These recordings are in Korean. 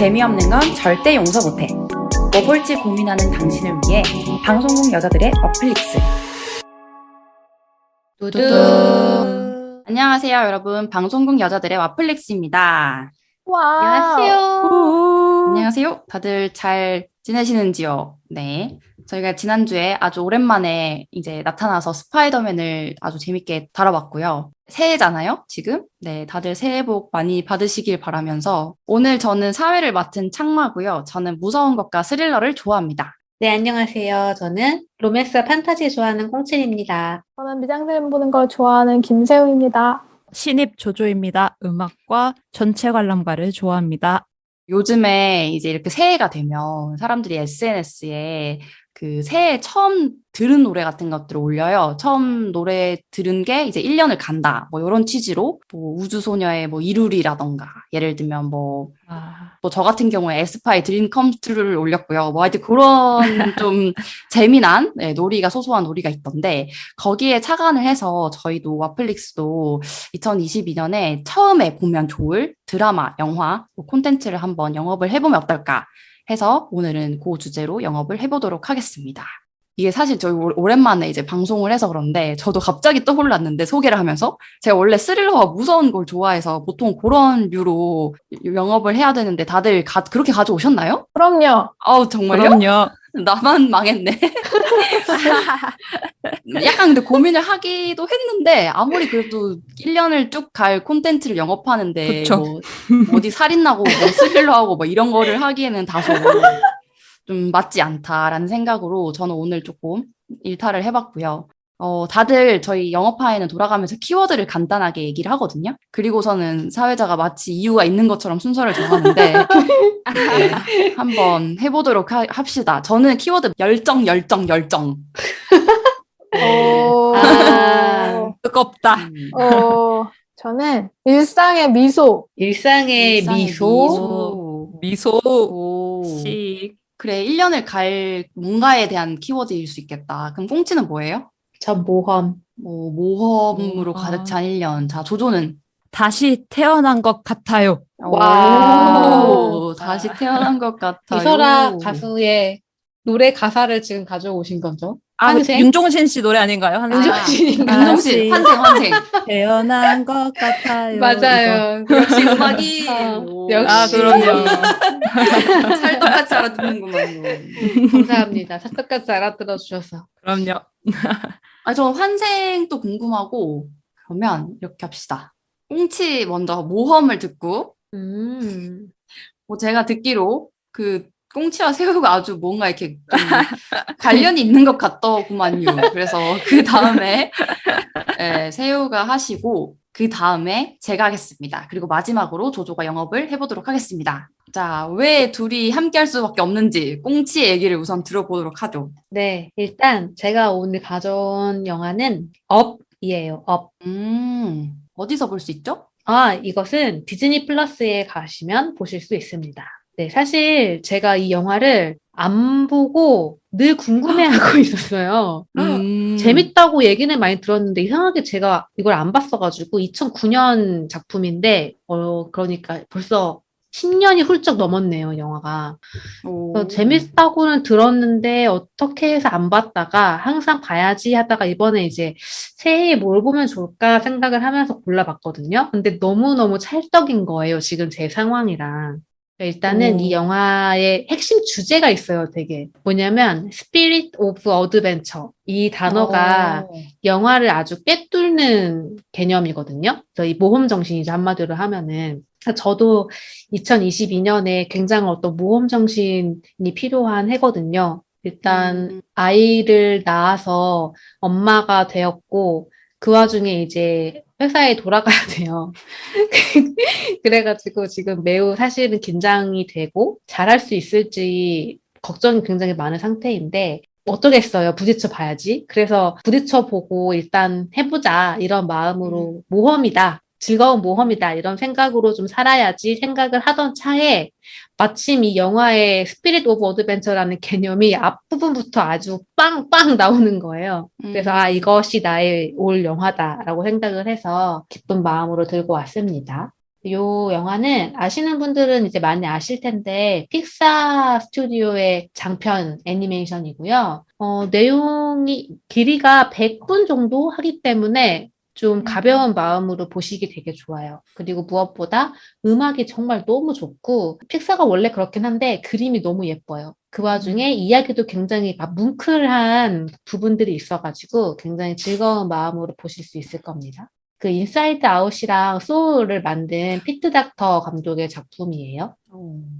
재미없는 건 절대 용서 못해. 뭐 볼지 고민하는 당신을 위해 방송국 여자들의 어플릭스. 두두. 안녕하세요, 여러분. 방송국 여자들의 와플릭스입니다. 와. 안녕하세요. 안녕하세요. 다들 잘 지내시는지요? 네. 저희가 지난주에 아주 오랜만에 이제 나타나서 스파이더맨을 아주 재밌게 다뤄봤고요. 새해잖아요, 지금? 네, 다들 새해 복 많이 받으시길 바라면서 오늘 저는 사회를 맡은 창마고요. 저는 무서운 것과 스릴러를 좋아합니다. 네, 안녕하세요. 저는 로맨스와 판타지 좋아하는 꽁칠입니다. 저는 미장센 보는 걸 좋아하는 김세우입니다. 신입 조조입니다. 음악과 전체 관람가를 좋아합니다. 요즘에 이제 이렇게 새해가 되면 사람들이 SNS에 그 새해 처음 들은 노래 같은 것들을 올려요. 처음 노래 들은 게 이제 1년을 간다. 뭐 이런 취지로 뭐 우주소녀의 뭐 이루리라던가 예를 들면 뭐 저 같은 경우에 에스파의 드림 컴 트루를 올렸고요. 뭐 하여튼 그런 좀 재미난 놀이가 소소한 놀이가 있던데 거기에 착안을 해서 저희도 와플릭스도 2022년에 처음에 보면 좋을 드라마, 영화, 뭐 콘텐츠를 한번 영업을 해보면 어떨까 해서 오늘은 그 주제로 영업을 해보도록 하겠습니다. 이게 사실 저희 오랜만에 이제 방송을 해서 그런데 저도 갑자기 떠올랐는데 소개를 하면서 제가 원래 스릴러와 무서운 걸 좋아해서 보통 그런 류로 영업을 해야 되는데 다들 그렇게 가져오셨나요? 그럼요. 아우 정말요? 그럼요. 나만 망했네. 약간 근데 고민을 하기도 했는데 아무리 그래도 1년을 쭉 갈 콘텐츠를 영업하는데 그쵸. 뭐 어디 살인하고 뭐 스릴러하고 뭐 이런 거를 하기에는 다소 좀 맞지 않다라는 생각으로 저는 오늘 조금 일탈을 해봤고요. 다들 저희 영업파에는 돌아가면서 키워드를 간단하게 얘기를 하거든요. 그리고서는 사회자가 마치 이유가 있는 것처럼 순서를 정하는데 네, 한번 해보도록 합시다. 저는 키워드 열정. 뜨겁다. 저는 일상의 미소. 일상의 미소. 미소. 오. 씩. 그래, 1년을 갈 뭔가에 대한 키워드일 수 있겠다. 그럼 꽁치는 뭐예요? 전 모험. 모험으로 모험. 가득 찬 1년. 자, 조조는? 다시 태어난 것 같아요. 와. 오, 다시 태어난 것 같아요. 이소라 가수의 노래 가사를 지금 가져오신 거죠? 환생? 윤종신 씨 노래 아닌가요? 윤종신인가요? 윤종신, 환생. 태어난 것 같아요. 맞아요. 역시 음악이. 오. 역시. 그럼요. 찰떡같이 알아듣는구만. 감사합니다. 찰떡같이 알아들어 주셔서. 그럼요. 저는 환생도 궁금하고, 그러면 이렇게 합시다. 꽁치 먼저 모험을 듣고, 뭐 제가 듣기로 그 꽁치와 새우가 아주 뭔가 이렇게 좀 관련이 있는 것 같더구만요. 그래서 그 다음에 새우가 하시고 그 다음에 제가 하겠습니다. 그리고 마지막으로 조조가 영업을 해보도록 하겠습니다. 자, 왜 둘이 함께 할 수밖에 없는지 꽁치의 얘기를 우선 들어보도록 하죠. 네, 일단 제가 오늘 가져온 영화는 업이에요. 업. 어디서 볼 수 있죠? 이것은 디즈니 플러스에 가시면 보실 수 있습니다. 네, 사실 제가 이 영화를 안 보고 늘 궁금해하고 있었어요. 재밌다고 얘기는 많이 들었는데 이상하게 제가 이걸 안 봤어가지고 2009년 작품인데 그러니까 벌써 10년이 훌쩍 넘었네요, 영화가. 재밌다고는 들었는데 어떻게 해서 안 봤다가 항상 봐야지 하다가 이번에 이제 새해에 뭘 보면 좋을까 생각을 하면서 골라봤거든요. 근데 너무너무 찰떡인 거예요, 지금 제 상황이랑. 일단은 이 영화의 핵심 주제가 있어요, 되게. 뭐냐면 Spirit of Adventure. 이 단어가 영화를 아주 꿰뚫는 개념이거든요. 그래서 이 모험 정신이죠, 한마디로 하면은. 저도 2022년에 굉장히 어떤 모험 정신이 필요한 해거든요. 일단 아이를 낳아서 엄마가 되었고 그 와중에 이제 회사에 돌아가야 돼요. 그래가지고 지금 매우 사실은 긴장이 되고 잘할 수 있을지 걱정이 굉장히 많은 상태인데 어쩌겠어요. 부딪혀 봐야지. 그래서 부딪혀 보고 일단 해보자 이런 마음으로 모험이다. 즐거운 모험이다. 이런 생각으로 좀 살아야지 생각을 하던 차에 마침 이 영화의 스피릿 오브 어드벤처라는 개념이 앞부분부터 아주 빵빵 나오는 거예요. 그래서 이것이 나의 올 영화다라고 생각을 해서 기쁜 마음으로 들고 왔습니다. 이 영화는 아시는 분들은 이제 많이 아실 텐데 픽사 스튜디오의 장편 애니메이션이고요. 내용이 길이가 100분 정도 하기 때문에 좀 가벼운 마음으로 보시기 되게 좋아요. 그리고 무엇보다 음악이 정말 너무 좋고 픽사가 원래 그렇긴 한데 그림이 너무 예뻐요. 그 와중에 이야기도 굉장히 막 뭉클한 부분들이 있어가지고 굉장히 즐거운 마음으로 보실 수 있을 겁니다. 그 인사이드 아웃이랑 소울을 만든 피트 닥터 감독의 작품이에요.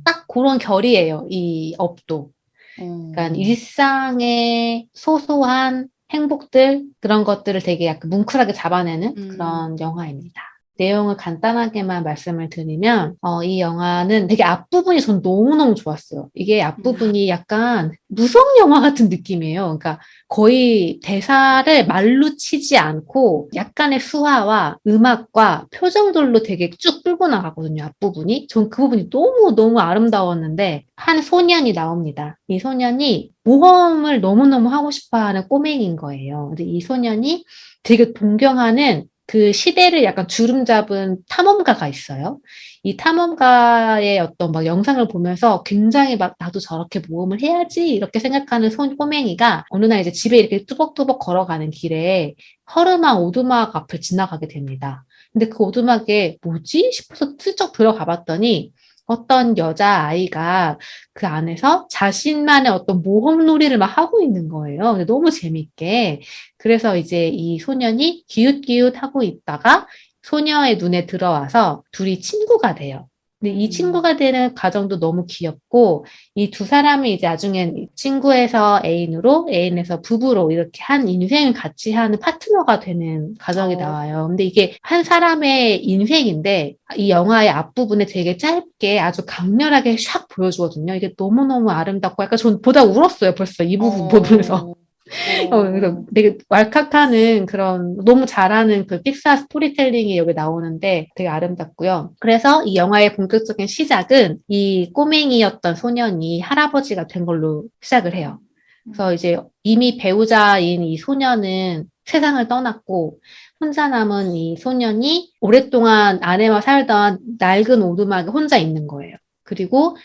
딱 그런 결이에요, 이 업도. 그러니까 일상의 소소한 행복들, 그런 것들을 되게 약간 뭉클하게 잡아내는 그런 영화입니다. 내용을 간단하게만 말씀을 드리면, 이 영화는 되게 앞부분이 전 너무너무 좋았어요. 이게 앞부분이 약간 무성 영화 같은 느낌이에요. 그러니까 거의 대사를 말로 치지 않고 약간의 수화와 음악과 표정들로 되게 쭉 끌고 나가거든요, 앞부분이. 전 그 부분이 너무너무 아름다웠는데, 한 소년이 나옵니다. 이 소년이 모험을 너무너무 하고 싶어 하는 꼬맹이인 거예요. 근데 이 소년이 되게 동경하는 그 시대를 약간 주름 잡은 탐험가가 있어요. 이 탐험가의 어떤 막 영상을 보면서 굉장히 막 나도 저렇게 모험을 해야지 이렇게 생각하는 꼬맹이가 어느 날 이제 집에 이렇게 뚜벅뚜벅 걸어가는 길에 허름한 오두막 앞을 지나가게 됩니다. 근데 그 오두막에 뭐지? 싶어서 슬쩍 들어가 봤더니 어떤 여자아이가 그 안에서 자신만의 어떤 모험놀이를 막 하고 있는 거예요. 근데 너무 재밌게. 그래서 이제 이 소년이 기웃기웃 하고 있다가 소녀의 눈에 들어와서 둘이 친구가 돼요. 근데 이 친구가 되는 과정도 너무 귀엽고 이 두 사람이 이제 나중엔 친구에서 애인으로 애인에서 부부로 이렇게 한 인생을 같이 하는 파트너가 되는 과정이 나와요. 근데 이게 한 사람의 인생인데 이 영화의 앞부분에 되게 짧게 아주 강렬하게 샥 보여주거든요. 이게 너무너무 아름답고 약간 전 보다 울었어요. 벌써 이 부분 보면서. 그래서 되게 왈칵하는 그런 너무 잘하는 그 픽사 스토리텔링이 여기 나오는데 되게 아름답고요. 그래서 이 영화의 본격적인 시작은 이 꼬맹이였던 소년이 할아버지가 된 걸로 시작을 해요. 그래서 이제 이미 배우자인 이 소년은 세상을 떠났고 혼자 남은 이 소년이 오랫동안 아내와 살던 낡은 오두막에 혼자 있는 거예요. 그리고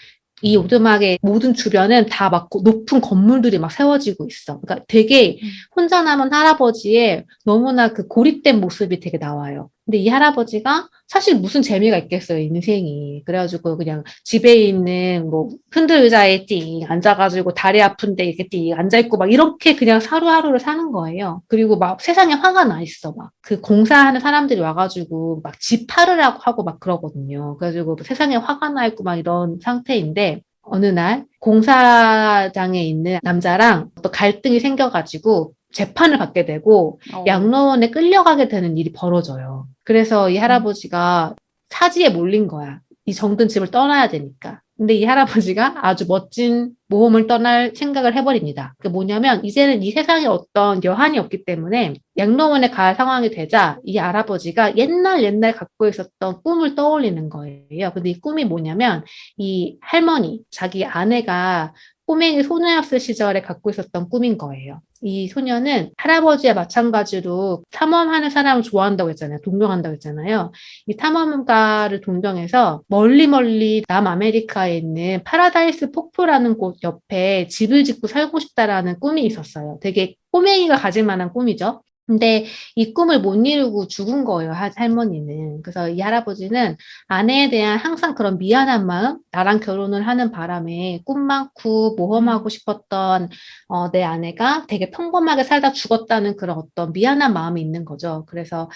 이 오두막의 모든 주변은 다 막 높은 건물들이 막 세워지고 있어. 그러니까 되게 혼자 남은 할아버지의 너무나 그 고립된 모습이 되게 나와요. 근데 이 할아버지가 사실 무슨 재미가 있겠어요, 인생이. 그래가지고 그냥 집에 있는 뭐 흔들 의자에 띵 앉아가지고 다리 아픈데 이렇게 띵 앉아있고 막 이렇게 그냥 하루하루를 사는 거예요. 그리고 막 세상에 화가 나 있어. 막 그 공사하는 사람들이 와가지고 막 집 팔으라고 하고 막 그러거든요. 그래가지고 세상에 화가 나 있고 막 이런 상태인데 어느 날 공사장에 있는 남자랑 또 갈등이 생겨가지고 재판을 받게 되고 양로원에 끌려가게 되는 일이 벌어져요. 그래서 이 할아버지가 사지에 몰린 거야. 이 정든 집을 떠나야 되니까. 근데 이 할아버지가 아주 멋진 모험을 떠날 생각을 해버립니다. 그게 뭐냐면 이제는 이 세상에 어떤 여한이 없기 때문에 양로원에 갈 상황이 되자 이 할아버지가 옛날 갖고 있었던 꿈을 떠올리는 거예요. 근데 이 꿈이 뭐냐면 이 할머니, 자기 아내가 꼬맹이 소녀였을 시절에 갖고 있었던 꿈인 거예요. 이 소녀는 할아버지와 마찬가지로 탐험하는 사람을 좋아한다고 했잖아요. 동경한다고 했잖아요. 이 탐험가를 동경해서 멀리 남아메리카에 있는 파라다이스 폭포라는 곳 옆에 집을 짓고 살고 싶다라는 꿈이 있었어요. 되게 꼬맹이가 가질 만한 꿈이죠. 근데 이 꿈을 못 이루고 죽은 거예요, 할머니는. 그래서 이 할아버지는 아내에 대한 항상 그런 미안한 마음, 나랑 결혼을 하는 바람에 꿈 많고 모험하고 싶었던 내 아내가 되게 평범하게 살다 죽었다는 그런 어떤 미안한 마음이 있는 거죠. 그래서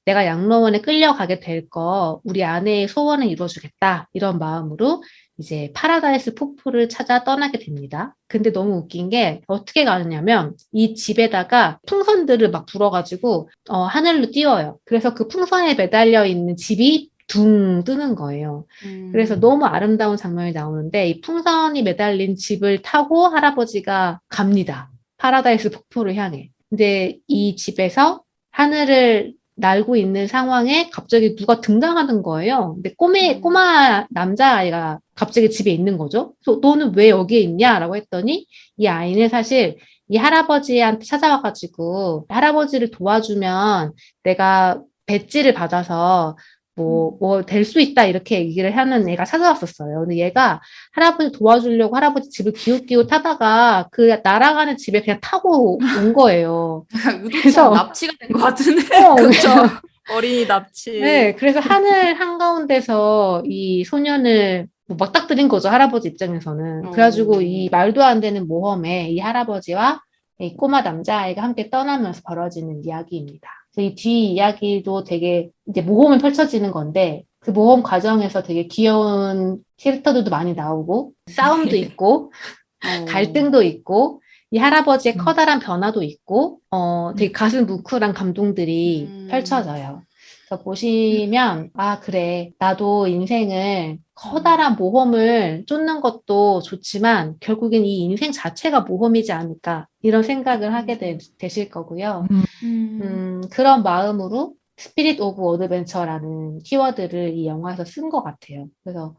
내가 양로원에 끌려가게 될 거, 우리 아내의 소원을 이루어주겠다. 이런 마음으로 이제 파라다이스 폭포를 찾아 떠나게 됩니다. 근데 너무 웃긴 게 어떻게 가느냐면 이 집에다가 풍선들을 막 불어가지고 하늘로 띄워요. 그래서 그 풍선에 매달려 있는 집이 둥 뜨는 거예요. 그래서 너무 아름다운 장면이 나오는데 이 풍선이 매달린 집을 타고 할아버지가 갑니다. 파라다이스 폭포를 향해. 근데 이 집에서 하늘을 날고 있는 상황에 갑자기 누가 등장하는 거예요. 근데 꼬마 남자아이가 갑자기 집에 있는 거죠. 그래서 너는 왜 여기에 있냐? 라고 했더니 이 아이는 사실 이 할아버지한테 찾아와가지고 할아버지를 도와주면 내가 배지를 받아서 뭐 될 수 있다 이렇게 얘기를 하는 애가 찾아왔었어요. 근데 얘가 할아버지 도와주려고 할아버지 집을 기웃기웃 타다가 그 날아가는 집에 그냥 타고 온 거예요. 의도치 그래서- 않은 납치가 된 것 같은데. 그렇죠. 어린이 납치. 네, 그래서 하늘 한가운데서 이 소년을 뭐 맞닥뜨린 거죠, 할아버지 입장에서는. 그래가지고 이 말도 안 되는 모험에 이 할아버지와 이 꼬마 남자아이가 함께 떠나면서 벌어지는 이야기입니다. 그래서 이 뒤 이야기도 되게 이제 모험이 펼쳐지는 건데 그 모험 과정에서 되게 귀여운 캐릭터들도 많이 나오고 싸움도 있고 갈등도 있고 이 할아버지의 커다란 변화도 있고 되게 가슴 뭉클한 감동들이 펼쳐져요. 그래서 보시면 아 그래 나도 인생을 커다란 모험을 쫓는 것도 좋지만 결국엔 이 인생 자체가 모험이지 않을까 이런 생각을 하게 되실 거고요. 그런 마음으로 스피릿 오브 어드벤처라는 키워드를 이 영화에서 쓴 것 같아요. 그래서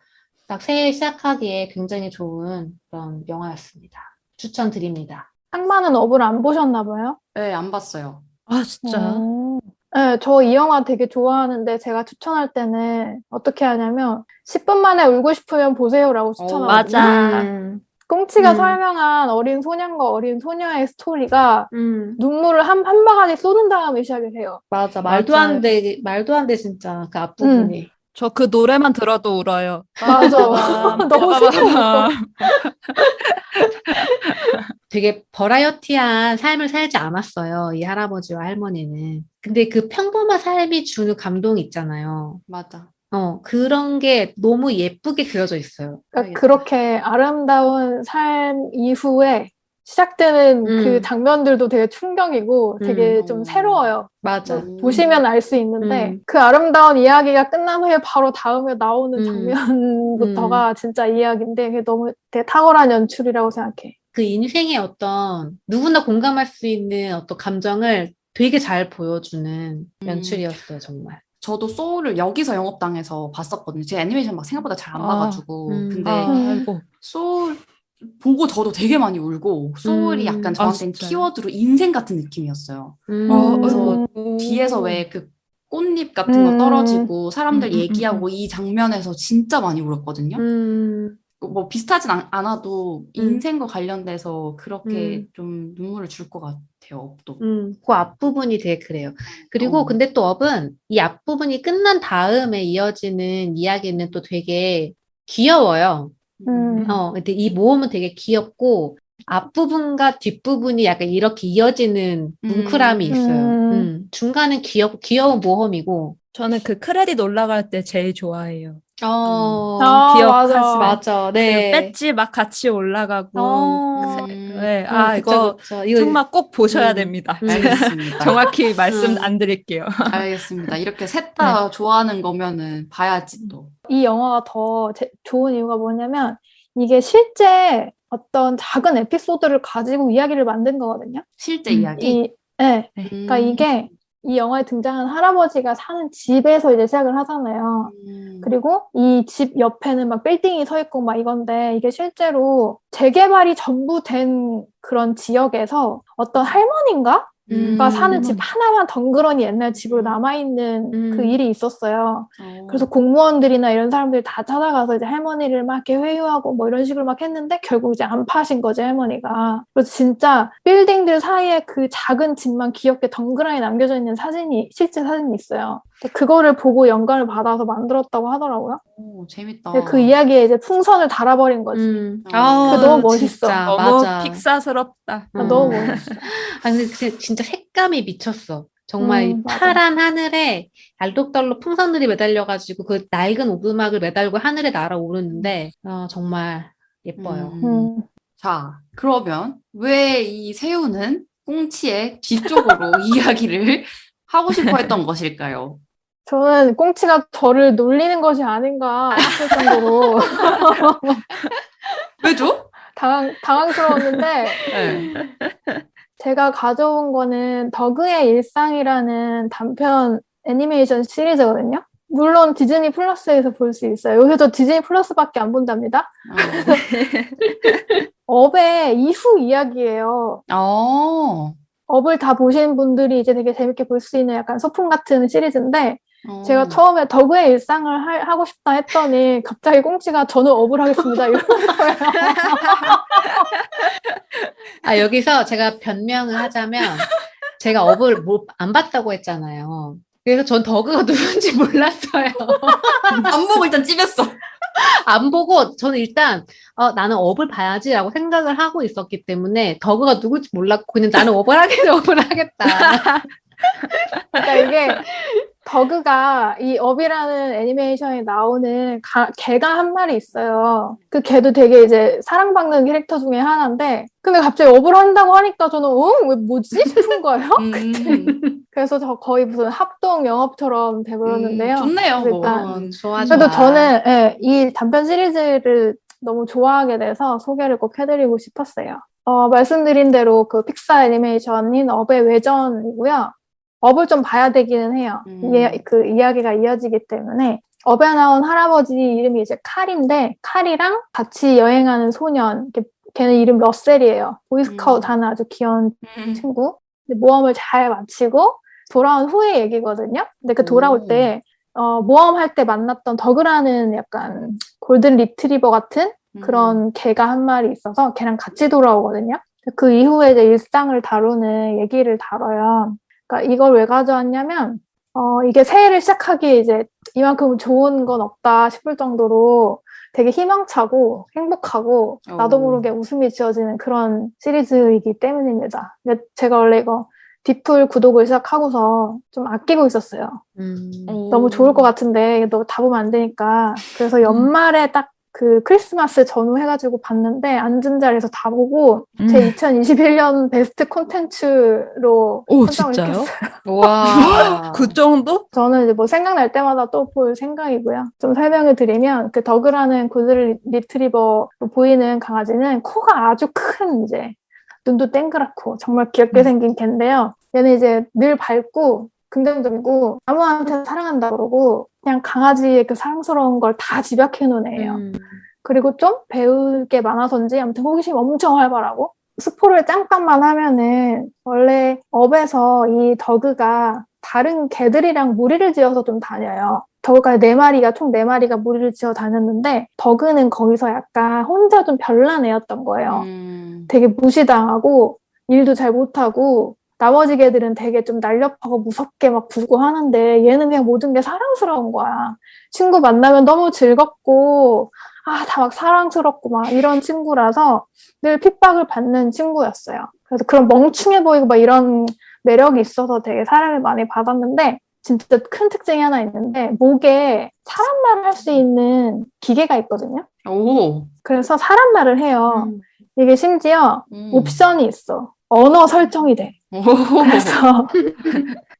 딱 새해 시작하기에 굉장히 좋은 그런 영화였습니다. 추천드립니다. 상만은 업을 안 보셨나 봐요? 네, 안 봤어요. 아, 진짜. 네, 저 이 영화 되게 좋아하는데 제가 추천할 때는 어떻게 하냐면 10분 만에 울고 싶으면 보세요라고 추천하거든요. 맞아. 꽁치가 설명한 어린 소년과 어린 소녀의 스토리가 음, 눈물을 한 바가지 쏟은 다음에 시작을 해요. 맞아. 말도 맞아요. 안 돼, 말도 안 돼, 진짜. 그 앞부분이. 저 그 노래만 들어도 울어요. 맞아. 너무 신기했어. 되게 버라이어티한 삶을 살지 않았어요. 이 할아버지와 할머니는. 근데 그 평범한 삶이 주는 감동이 있잖아요. 맞아. 그런 게 너무 예쁘게 그려져 있어요. 그러니까 그렇게 아름다운 삶 이후에 시작되는 그 장면들도 되게 충격이고 되게 좀 새로워요. 맞아. 보시면 알 수 있는데 음. 그 아름다운 이야기가 끝난 후에 바로 다음에 나오는 장면부터가 진짜 이야기인데 그게 너무 되게 탁월한 연출이라고 생각해. 그 인생의 어떤 누구나 공감할 수 있는 어떤 감정을 되게 잘 보여주는 연출이었어요, 정말. 저도 소울을 여기서 영업당해서 봤었거든요. 제 애니메이션 막 생각보다 잘 안 봐가지고. 근데 아이고. 소울 보고 저도 되게 많이 울고 소울이 약간 저한테는 진짜요? 키워드로 인생 같은 느낌이었어요. 그래서 뒤에서 왜 그 꽃잎 같은 거 떨어지고 사람들 얘기하고 이 장면에서 진짜 많이 울었거든요. 뭐 비슷하진 않아도 인생과 관련돼서 그렇게 좀 눈물을 줄 것 같아요, 업도. 그 앞부분이 되게 그래요. 그리고 근데 또 업은 이 앞부분이 끝난 다음에 이어지는 이야기는 또 되게 귀여워요. 근데 이 모험은 되게 귀엽고 앞부분과 뒷부분이 약간 이렇게 이어지는 뭉클함이 있어요. 중간은 귀여운 모험이고. 저는 그 크레딧 올라갈 때 제일 좋아해요. 맞아. 맞아. 네. 그 배지 막 같이 올라가고. 네, 그쵸, 이거 그쵸. 이거 정말 꼭 보셔야 됩니다. 알겠습니다. 정확히 말씀 안 드릴게요. 알겠습니다. 이렇게 셋 다 좋아하는 거면은 봐야지 또. 이 영화가 더 좋은 이유가 뭐냐면 이게 실제 어떤 작은 에피소드를 가지고 이야기를 만든 거거든요. 실제 이야기? 네. 그러니까 이게 이 영화에 등장하는 할아버지가 사는 집에서 이제 시작을 하잖아요. 그리고 이 집 옆에는 막 빌딩이 서 있고 막 이건데 이게 실제로 재개발이 전부 된 그런 지역에서 어떤 할머니인가? 가 사는 집 하나만 덩그러니 옛날 집으로 남아있는 그 일이 있었어요. 그래서 공무원들이나 이런 사람들이 다 찾아가서 이제 할머니를 막 이렇게 회유하고 뭐 이런 식으로 막 했는데 결국 이제 안 파신 거지, 할머니가. 그래서 진짜 빌딩들 사이에 그 작은 집만 귀엽게 덩그러니 남겨져 있는 실제 사진이 있어요. 그거를 보고 영감을 받아서 만들었다고 하더라고요. 오, 재밌다. 그 이야기에 이제 풍선을 달아버린 거지. 그 너무 멋있어. 진짜, 너무 맞아. 픽사스럽다. 너무 멋있어. 근데 진짜 색감이 미쳤어. 정말 이 파란 하늘에 알록달록 풍선들이 매달려가지고 그 낡은 오두막을 매달고 하늘에 날아오르는데 정말 예뻐요. 자, 그러면 왜 이 새우는 꽁치의 뒤쪽으로 이야기를 하고 싶어 했던 것일까요? 저는 꽁치가 저를 놀리는 것이 아닌가 싶을 정도로 왜죠? 당황스러웠는데 네. 제가 가져온 거는 더그의 일상이라는 단편 애니메이션 시리즈거든요. 물론 디즈니 플러스에서 볼 수 있어요. 요새 저 디즈니 플러스밖에 안 본답니다. 업의 이후 이야기예요. 업을 다 보신 분들이 이제 되게 재밌게 볼 수 있는 약간 소품 같은 시리즈인데 제가 처음에 더그의 일상을 하고 싶다 했더니 갑자기 꽁치가 저는 업을 하겠습니다 이러는 거예요. 아, 여기서 제가 변명을 하자면 제가 업을 안 봤다고 했잖아요. 그래서 전 더그가 누군지 몰랐어요. 안 보고 일단 찝었어. 안 보고 저는 일단 나는 업을 봐야지라고 생각을 하고 있었기 때문에 더그가 누군지 몰랐고 그냥 나는 업을 하겠다. 그러니까 이게 더그가 이 업이라는 애니메이션에 나오는 개가 한 마리 있어요. 그 개도 되게 이제 사랑받는 캐릭터 중에 하나인데 근데 갑자기 업을 한다고 하니까 저는 왜 뭐지? 싶은 거예요. 그래서 저 거의 무슨 합동 영업처럼 돼버렸는데요. 좋네요. 일단 좋아. 그래도 저는 이 단편 시리즈를 너무 좋아하게 돼서 소개를 꼭 해드리고 싶었어요. 말씀드린 대로 그 픽사 애니메이션인 업의 외전이고요. 업을 좀 봐야 되기는 해요. 그 이야기가 이어지기 때문에 업에 나온 할아버지 이름이 이제 칼인데 칼이랑 같이 여행하는 소년 걔는 이름 러셀이에요. 보이스카우트 하는 아주 귀여운 친구. 근데 모험을 잘 마치고 돌아온 후의 얘기거든요. 근데 그 돌아올 때 모험할 때 만났던 더그라는 약간 골든 리트리버 같은 그런 개가 한 마리 있어서 걔랑 같이 돌아오거든요. 그 이후에 이제 일상을 다루는 얘기를 다뤄요. 그러니까 이걸 왜 가져왔냐면 이게 새해를 시작하기에 이제 이만큼 좋은 건 없다 싶을 정도로 되게 희망차고 행복하고 나도 모르게 웃음이 지어지는 그런 시리즈이기 때문입니다. 제가 원래 이거 디플 구독을 시작하고서 좀 아끼고 있었어요. 너무 좋을 것 같은데 너 다 보면 안 되니까. 그래서 연말에 딱 그 크리스마스 전후 해가지고 봤는데 앉은 자리에서 다 보고 제 2021년 베스트 콘텐츠로 선정을 진짜요? 했어요. 와. 그 정도? 저는 이제 뭐 생각날 때마다 또 볼 생각이고요. 좀 설명을 드리면 그 더그라는 골든 리트리버로 보이는 강아지는 코가 아주 큰 이제 눈도 땡그랗고 정말 귀엽게 생긴 개인데요. 얘는 이제 늘 밝고 긍정적이고 아무한테 사랑한다 그러고 그냥 강아지의 그 사랑스러운 걸 다 집약해 놓은 애예요. 그리고 좀 배울 게 많아서인지 아무튼 호기심이 엄청 활발하고 스포를 잠깐만 하면은 원래 업에서 이 더그가 다른 개들이랑 무리를 지어서 좀 다녀요. 더그가 총 4마리가 무리를 지어 다녔는데 더그는 거기서 약간 혼자 좀 별난 애였던 거예요. 되게 무시당하고 일도 잘 못하고 나머지 개들은 되게 좀 날렵하고 무섭게 막 굴고 하는데 얘는 그냥 모든 게 사랑스러운 거야. 친구 만나면 너무 즐겁고 다 막 사랑스럽고 막 이런 친구라서 늘 핍박을 받는 친구였어요. 그래서 그런 멍충해 보이고 막 이런 매력이 있어서 되게 사랑을 많이 받았는데 진짜 큰 특징이 하나 있는데 목에 사람 말을 할 수 있는 기계가 있거든요. 그래서 사람 말을 해요. 이게 심지어 옵션이 있어. 언어 설정이 돼. 그래서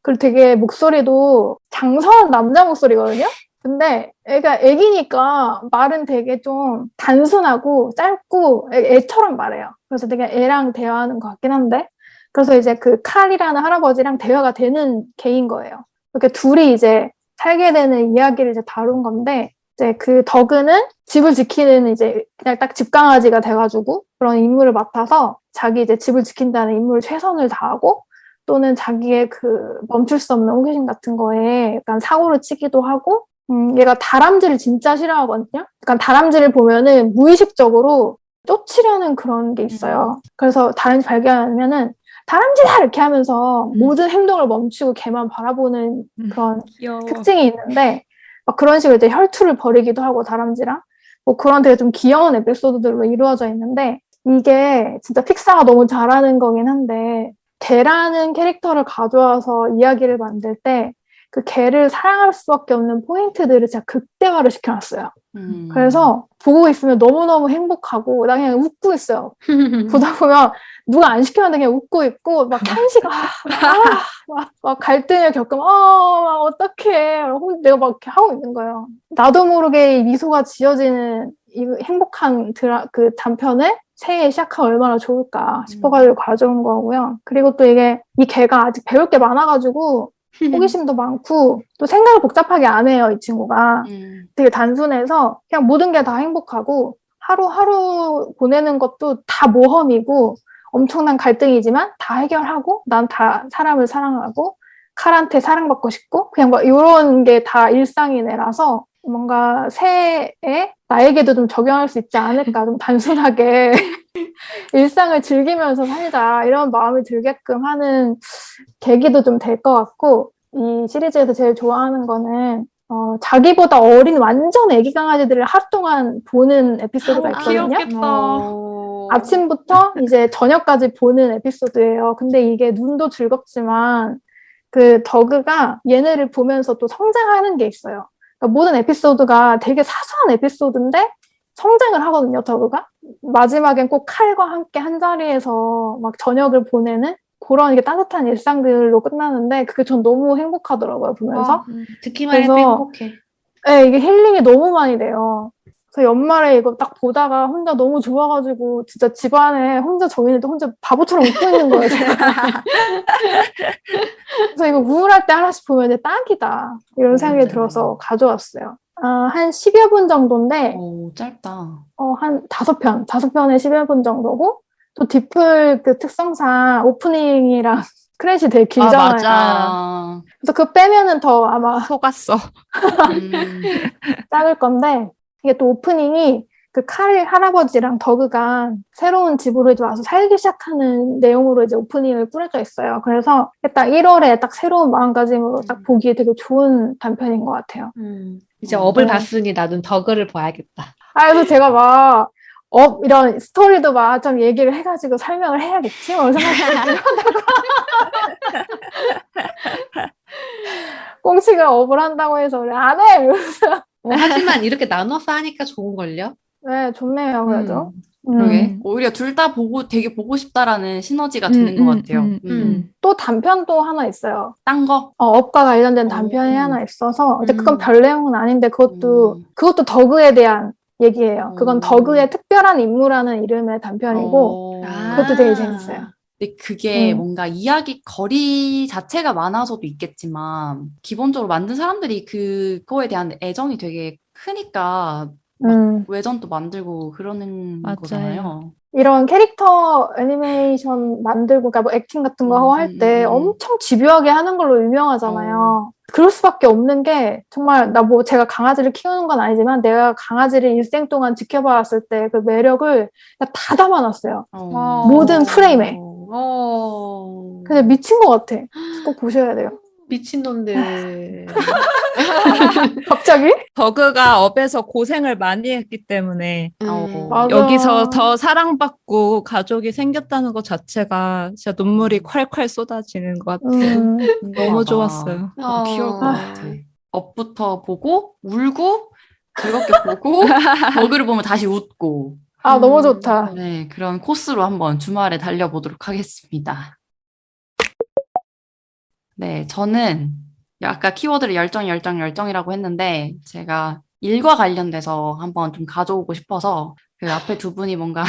그리고 되게 목소리도 장성한 남자 목소리거든요. 근데 애기니까 말은 되게 좀 단순하고 짧고 애처럼 말해요. 그래서 되게 애랑 대화하는 것 같긴 한데 그래서 이제 그 칼이라는 할아버지랑 대화가 되는 개인 거예요. 이렇게 둘이 이제 살게 되는 이야기를 이제 다룬 건데 이제 그 더그는 집을 지키는 이제 그냥 딱 집강아지가 돼가지고 그런 임무를 맡아서 자기 이제 집을 지킨다는 임무를 최선을 다하고 또는 자기의 그 멈출 수 없는 호기심 같은 거에 약간 사고를 치기도 하고 얘가 다람쥐를 진짜 싫어하거든요. 약간 다람쥐를 보면은 무의식적으로 쫓으려는 그런 게 있어요. 그래서 다람쥐 발견하면은 다람쥐다! 이렇게 하면서 모든 행동을 멈추고 걔만 바라보는 그런 귀여워. 특징이 있는데 막 그런 식으로 이제 혈투를 벌이기도 하고 다람쥐랑 뭐 그런 되게 좀 귀여운 에피소드들로 이루어져 있는데 이게 진짜 픽사가 너무 잘하는 거긴 한데 개라는 캐릭터를 가져와서 이야기를 만들 때 그 개를 사랑할 수밖에 없는 포인트들을 진짜 극대화를 시켜놨어요. 그래서 보고 있으면 너무너무 행복하고 나 그냥 웃고 있어요. 보다 보면 누가 안 시켰는데 그냥 웃고 있고 막 한식 막 갈등을 겪으면 막 어떡해 내가 막 이렇게 하고 있는 거예요. 나도 모르게 미소가 지어지는 이 행복한 그 단편을 새해 시작하면 얼마나 좋을까 싶어가지고 가져온 거고요. 그리고 또 이 개가 아직 배울 게 많아가지고 호기심도 많고 또 생각을 복잡하게 안 해요. 이 친구가 되게 단순해서 그냥 모든 게 다 행복하고 하루하루 보내는 것도 다 모험이고 엄청난 갈등이지만 다 해결하고 난 다 사람을 사랑하고 칼한테 사랑받고 싶고 그냥 뭐 이런 게 다 일상인 애라서 뭔가 새해에 나에게도 좀 적용할 수 있지 않을까 좀 단순하게 일상을 즐기면서 살자 이런 마음이 들게끔 하는 계기도 좀 될 것 같고 이 시리즈에서 제일 좋아하는 거는 자기보다 어린 완전 애기 강아지들을 하루 동안 보는 에피소드가 있거든요. 귀엽겠다. 아침부터 이제 저녁까지 보는 에피소드예요. 근데 이게 눈도 즐겁지만 그 더그가 얘네를 보면서 또 성장하는 게 있어요. 그러니까 모든 에피소드가 되게 사소한 에피소드인데 성장을 하거든요, 더그가. 마지막엔 꼭 칼과 함께 한 자리에서 막 저녁을 보내는 그런 이게 따뜻한 일상들로 끝나는데 그게 전 너무 행복하더라고요, 보면서. 듣기만 해도 그래서 행복해. 네, 이게 힐링이 너무 많이 돼요. 그래서 연말에 이거 딱 보다가 혼자 너무 좋아가지고 진짜 집안에 혼자 저희는 혼자 바보처럼 웃고 있는 거예요. 제가. 그래서 이거 우울할 때 하나씩 보면 딱이다 이런 생각이 들어서 가져왔어요. 한 10여 분 정도인데 오, 짧다. 한 5편, 5편에 10여 분 정도고 또 디플 그 특성상 오프닝이랑 크레딧이 되게 길잖아요. 맞아. 그래서 그거 빼면은 더 아마 속았어. 작을 건데 이게 또 오프닝이 그 칼 할아버지랑 더그가 새로운 집으로 이제 와서 살기 시작하는 내용으로 이제 오프닝을 꾸려져 있어요. 그래서 딱 1월에 딱 새로운 마음가짐으로 딱 보기에 되게 좋은 단편인 것 같아요. 이제 업을 네. 봤으니 나도 더그를 봐야겠다. 그래서 제가 막 이런 스토리도 막 좀 얘기를 해가지고 설명을 해야겠지? 뭐 생각하다가 꽁치가 업을 한다고 해서 그래 안 해! 이러면서 하지만 이렇게 나눠서 하니까 좋은걸요? 네, 좋네요, 그래도. 그러게. 오히려 둘 다 되게 보고 싶다라는 시너지가 되는 것 같아요. 또 단편도 하나 있어요. 딴 거? 업과 관련된 오. 단편이 하나 있어서, 근데 그건 음. 별 내용은 아닌데, 그것도 더그에 대한 얘기예요. 그건 오. 더그의 특별한 임무라는 이름의 단편이고, 그것도 되게 재밌어요. 근데 그게 음. 뭔가 이야기 거리 자체가 많아서도 있겠지만, 기본적으로 만든 사람들이 그거에 대한 애정이 되게 크니까, 외전도 만들고 그러는 맞아요. 거잖아요. 이런 캐릭터 애니메이션 만들고, 그러니까 뭐 액팅 같은 거 할 때 엄청 집요하게 하는 걸로 유명하잖아요. 그럴 수밖에 없는 게, 정말, 제가 강아지를 키우는 건 아니지만, 내가 강아지를 일생 동안 지켜봐왔을 때 그 매력을 다 담아놨어요. 모든 프레임에. 그냥 미친 것 같아. 꼭 보셔야 돼요. 미친놈들. 갑자기? 더그가 업에서 고생을 많이 했기 때문에 맞아. 여기서 더 사랑받고 가족이 생겼다는 것 자체가 진짜 눈물이 콸콸 쏟아지는 것 같아요. 너무 좋았어요. 귀여울 것 같아. 업부터 보고 울고 즐겁게 보고 버그를 보면 다시 웃고. 너무 좋다. 네, 그런 코스로 한번 주말에 달려보도록 하겠습니다. 네, 저는 아까 키워드를 열정이라고 했는데 제가 일과 관련돼서 한번 좀 가져오고 싶어서 그 앞에 두 분이 뭔가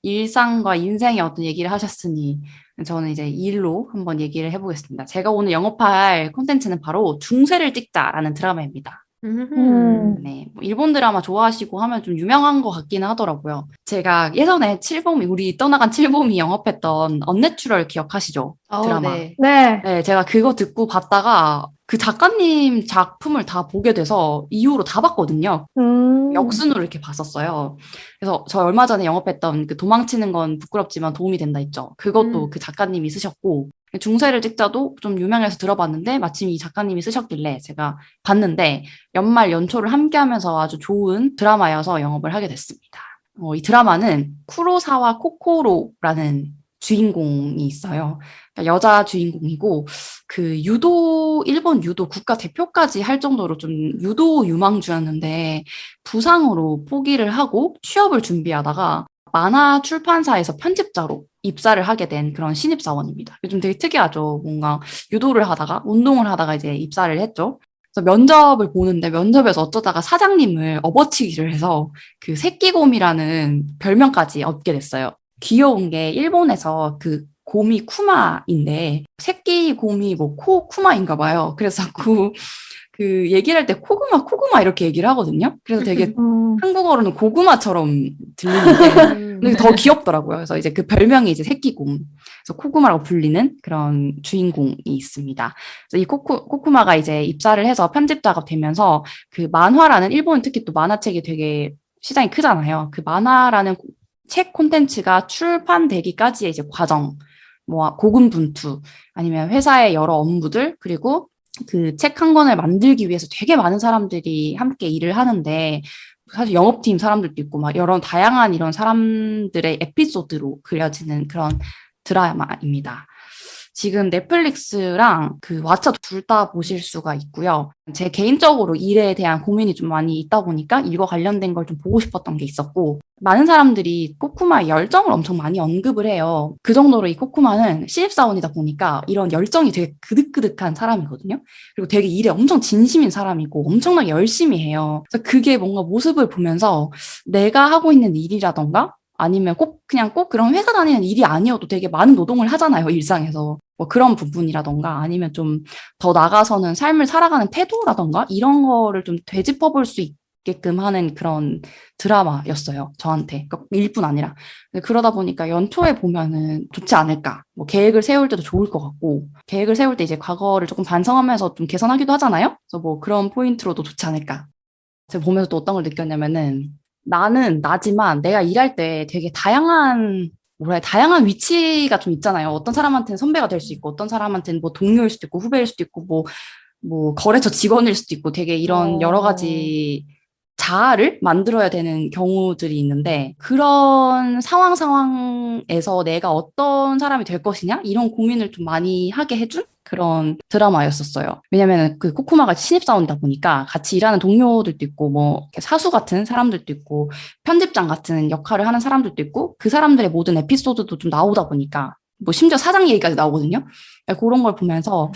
일상과 인생의 어떤 얘기를 하셨으니 저는 이제 일로 한번 얘기를 해보겠습니다. 제가 오늘 영업할 콘텐츠는 바로 중세를 찍자라는 드라마입니다. 네, 뭐 일본 드라마 좋아하시고 하면 좀 유명한 것 같기는 하더라고요. 제가 예전에 우리 떠나간 칠봄이 영업했던 언내추럴 기억하시죠? 드라마. 네. 네, 제가 그거 듣고 봤다가 그 작가님 작품을 다 보게 돼서 이후로 다 봤거든요. 역순으로 이렇게 봤었어요. 그래서 저 얼마 전에 영업했던 그 도망치는 건 부끄럽지만 도움이 된다 있죠. 그것도 그 작가님이 쓰셨고 중세를 찍자도 좀 유명해서 들어봤는데 마침 이 작가님이 쓰셨길래 제가 봤는데 연말 연초를 함께하면서 아주 좋은 드라마여서 영업을 하게 됐습니다. 이 드라마는 쿠로사와 코코로라는 주인공이 있어요. 그러니까 여자 주인공이고 그 일본 유도 국가 대표까지 할 정도로 좀 유도 유망주였는데 부상으로 포기를 하고 취업을 준비하다가 만화 출판사에서 편집자로 입사를 하게 된 그런 신입사원입니다. 좀 되게 특이하죠. 뭔가 유도를 하다가 운동을 하다가 이제 입사를 했죠. 그래서 면접을 보는데 면접에서 어쩌다가 사장님을 업어치기를 해서 그 새끼곰이라는 별명까지 얻게 됐어요. 귀여운 게 일본에서 그 곰이 쿠마인데 새끼 곰이 쿠마인가 봐요. 그래서 그 얘기를 할 때 코구마 이렇게 얘기를 하거든요. 그래서 되게 한국어로는 고구마처럼 들리는데 근데 더 귀엽더라고요. 그래서 이제 그 별명이 이제 새끼곰. 그래서 코구마라고 불리는 그런 주인공이 있습니다. 그래서 이 코쿠마가 이제 입사를 해서 편집자가 되면서 그 만화라는 일본 특히 또 만화책이 되게 시장이 크잖아요. 그 만화라는 책 콘텐츠가 출판되기까지의 이제 과정, 뭐 고군분투 아니면 회사의 여러 업무들 그리고 그 책 한 권을 만들기 위해서 되게 많은 사람들이 함께 일을 하는데 사실 영업팀 사람들도 있고 막 여러 다양한 이런 사람들의 에피소드로 그려지는 그런 드라마입니다. 지금 넷플릭스랑 그 왓챠 둘 다 보실 수가 있고요. 제 개인적으로 일에 대한 고민이 좀 많이 있다 보니까 이거 관련된 걸 좀 보고 싶었던 게 있었고 많은 사람들이 코쿠마의 열정을 엄청 많이 언급을 해요. 그 정도로 이 코쿠마는 신입사원이다 보니까 이런 열정이 되게 그득그득한 사람이거든요. 그리고 되게 일에 엄청 진심인 사람이고 엄청나게 열심히 해요. 그래서 그게 뭔가 모습을 보면서 내가 하고 있는 일이라던가 아니면 그냥 꼭 그런 회사 다니는 일이 아니어도 되게 많은 노동을 하잖아요, 일상에서. 뭐 그런 부분이라던가 아니면 좀 더 나가서는 삶을 살아가는 태도라던가 이런 거를 좀 되짚어 볼 수 있게끔 하는 그런 드라마였어요, 저한테. 그러니까 일뿐 아니라. 그러다 보니까 연초에 보면은 좋지 않을까. 뭐 계획을 세울 때도 좋을 것 같고, 계획을 세울 때 이제 과거를 조금 반성하면서 좀 개선하기도 하잖아요? 그래서 뭐 그런 포인트로도 좋지 않을까. 제가 보면서 또 어떤 걸 느꼈냐면은 나는 나지만 내가 일할 때 되게 다양한 위치가 좀 있잖아요. 어떤 사람한테는 선배가 될 수 있고, 어떤 사람한테는 뭐 동료일 수도 있고, 후배일 수도 있고, 뭐 거래처 직원일 수도 있고, 되게 이런 여러 가지 자아를 만들어야 되는 경우들이 있는데, 그런 상황에서 내가 어떤 사람이 될 것이냐? 이런 고민을 좀 많이 하게 해준 그런 드라마였었어요. 왜냐면 그 코쿠마가 신입사원이다 보니까 같이 일하는 동료들도 있고, 뭐 사수 같은 사람들도 있고, 편집장 같은 역할을 하는 사람들도 있고, 그 사람들의 모든 에피소드도 좀 나오다 보니까, 뭐 심지어 사장 얘기까지 나오거든요. 그런 걸 보면서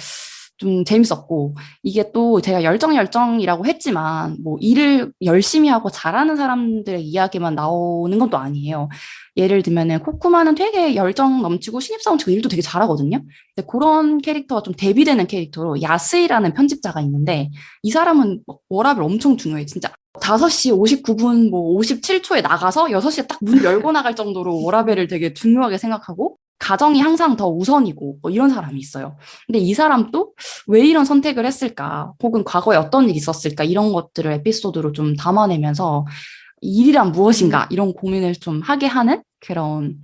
좀 재밌었고, 이게 또 제가 열정이라고 했지만, 뭐 일을 열심히 하고 잘하는 사람들의 이야기만 나오는 건 또 아니에요. 예를 들면은 코쿠마는 되게 열정 넘치고 신입사원 치고 일도 되게 잘하거든요. 근데 그런 캐릭터가 좀 대비되는 캐릭터로 야스이라는 편집자가 있는데, 이 사람은 워라밸 엄청 중요해. 진짜 5시 59분, 뭐 57초에 나가서 6시에 딱 문 열고 나갈 정도로 워라밸을 되게 중요하게 생각하고, 가정이 항상 더 우선이고 뭐 이런 사람이 있어요. 근데 이 사람도 왜 이런 선택을 했을까? 혹은 과거에 어떤 일이 있었을까? 이런 것들을 에피소드로 좀 담아내면서 일이란 무엇인가? 이런 고민을 좀 하게 하는 그런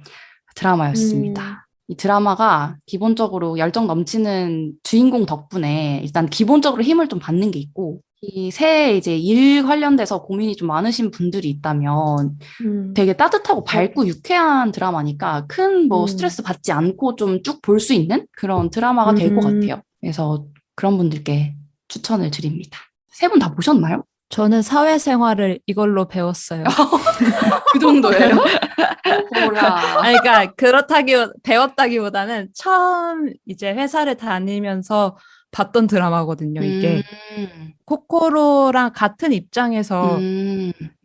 드라마였습니다. 이 드라마가 기본적으로 열정 넘치는 주인공 덕분에 일단 기본적으로 힘을 좀 받는 게 있고 이 새해 이제 일 관련돼서 고민이 좀 많으신 분들이 있다면 되게 따뜻하고 밝고 유쾌한 드라마니까 큰 뭐 스트레스 받지 않고 좀 쭉 볼 수 있는 그런 드라마가 될 것 같아요. 그래서 그런 분들께 추천을 드립니다. 세 분 다 보셨나요? 저는 사회생활을 이걸로 배웠어요. 그 정도예요? 뭐라. 아니, 그러니까 배웠다기보다는 처음 이제 회사를 다니면서 봤던 드라마거든요, 이게. 코코로랑 같은 입장에서